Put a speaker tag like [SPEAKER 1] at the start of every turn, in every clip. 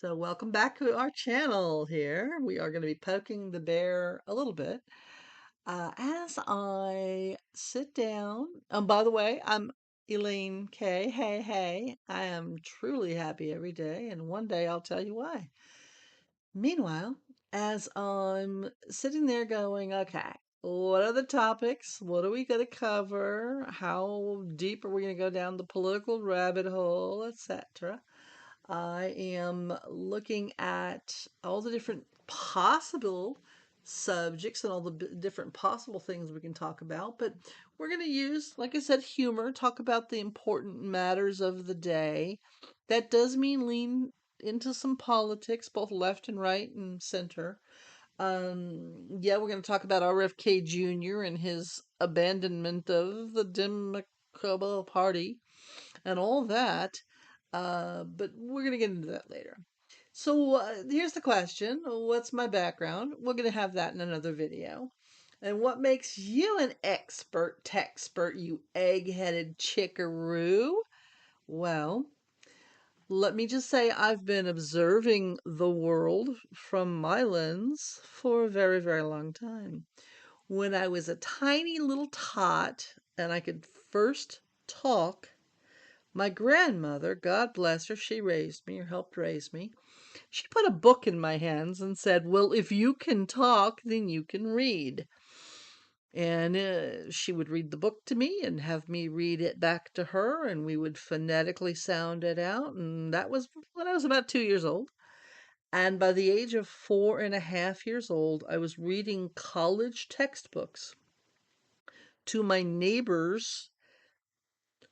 [SPEAKER 1] So welcome back to our channel here. We are going to be poking the bear a little bit as I sit down. By the way, I'm Elaine K. Hey, hey. I am truly happy every day, and one day I'll tell you why. Meanwhile, as I'm sitting there going, okay, what are the topics? What are we going to cover? How deep are we going to go down the political rabbit hole, etc.? I am looking at all the different possible subjects and all the different possible things we can talk about. But we're going to use, like I said, humor, talk about the important matters of the day. That does mean lean into some politics, both left and right and center. Yeah, we're going to talk about RFK Jr. and his abandonment of the Democratic Party and all that. But we're going to get into that later. So here's the question. What's my background? We're going to have that in another video. And what makes you an expert techspert, you egg-headed chickaroo? Well, let me just say I've been observing the world from my lens for a very, very long time. When I was a tiny little tot and I could first talk, my grandmother, God bless her, she raised me or helped raise me. She put a book in my hands and said, well, if you can talk, then you can read. And she would read the book to me and have me read it back to her, and we would phonetically sound it out. And that was when I was about 2 years old. And by the age of 4.5 years old, I was reading college textbooks to my neighbors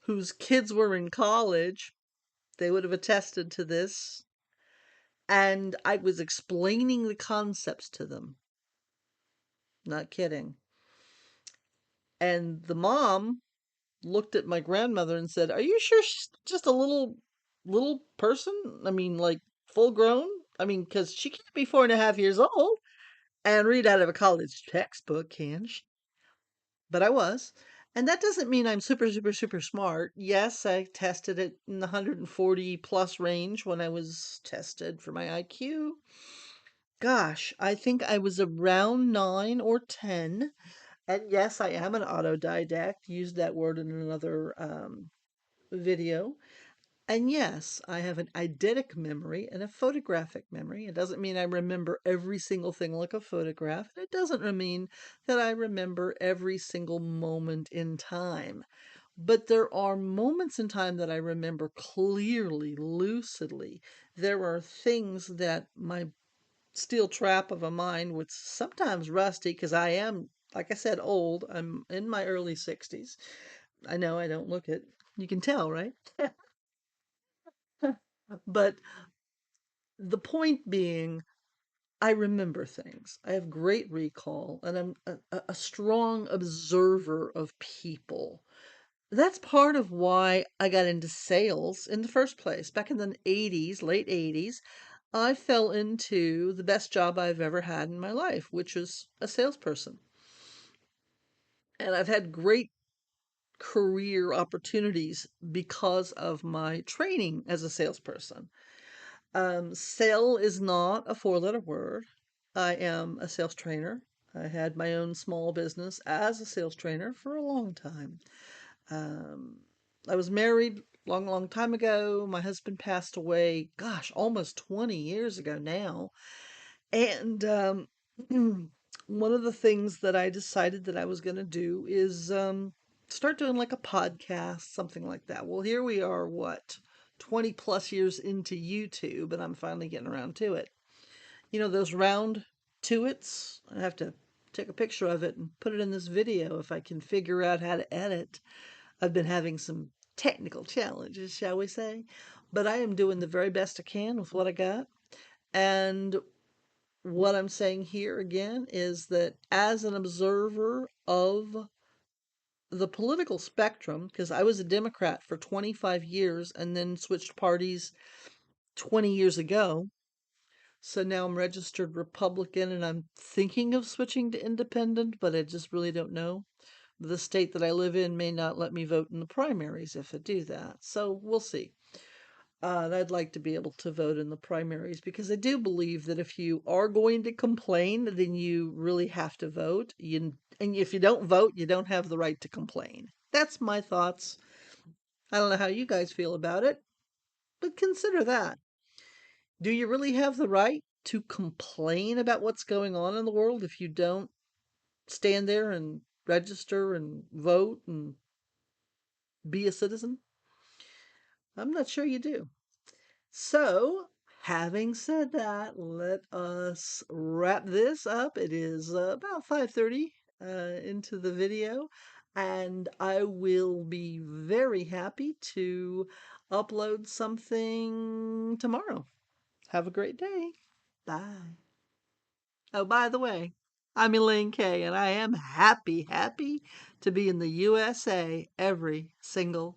[SPEAKER 1] whose kids were in college. They would have attested to this. And I was explaining the concepts to them. Not kidding. And the mom looked at my grandmother and said, "Are you sure she's just a little person? I mean, like full grown? I mean, because she can't be 4.5 years old and read out of a college textbook, can she?" But I was. And that doesn't mean I'm super, super, super smart. Yes, I tested it in the 140 plus range when I was tested for my IQ. Gosh, I think I was around 9 or 10. And yes, I am an autodidact. Used that word in another video. And yes, I have an eidetic memory and a photographic memory. It doesn't mean I remember every single thing like a photograph. It doesn't mean that I remember every single moment in time. But there are moments in time that I remember clearly, lucidly. There are things that my steel trap of a mind, which sometimes rusty, because I am, like I said, old. I'm in my early 60s. I know I don't look it. You can tell, right? But the point being, I remember things. I have great recall, and I'm a strong observer of people. That's part of why I got into sales in the first place. Back in the 80s, late 80s, I fell into the best job I've ever had in my life, which was a salesperson. And I've had great career opportunities because of my training as a salesperson. Sell is not a four-letter word. I am a sales trainer. I had my own small business as a sales trainer for a long time. Um, I was married long, long time ago. My husband passed away, gosh, almost 20 years ago now. And one of the things that I decided that I was going to do is start doing like a podcast, something like that. Well, here we are, what, 20 plus years into YouTube, and I'm finally getting around to it. You know, those round tuits? I have to take a picture of it and put it in this video if I can figure out how to edit. I've been having some technical challenges, shall we say, but I am doing the very best I can with what I got. And what I'm saying here again is that as an observer of the political spectrum, because I was a Democrat for 25 years and then switched parties 20 years ago. So now I'm registered Republican and I'm thinking of switching to independent, but I just really don't know. The state that I live in may not let me vote in the primaries if I do that. So we'll see. And I'd like to be able to vote in the primaries because I do believe that if you are going to complain, then you really have to vote. And if you don't vote, you don't have the right to complain. That's my thoughts. I don't know how you guys feel about it, but consider that. Do you really have the right to complain about what's going on in the world if you don't stand there and register and vote and be a citizen? I'm not sure you do. So, having said that, let us wrap this up. It is about 5:30 into the video, and I will be very happy to upload something tomorrow. Have a great day. Bye. Oh, by the way, I'm Elaine Kay, and I am happy to be in the USA every single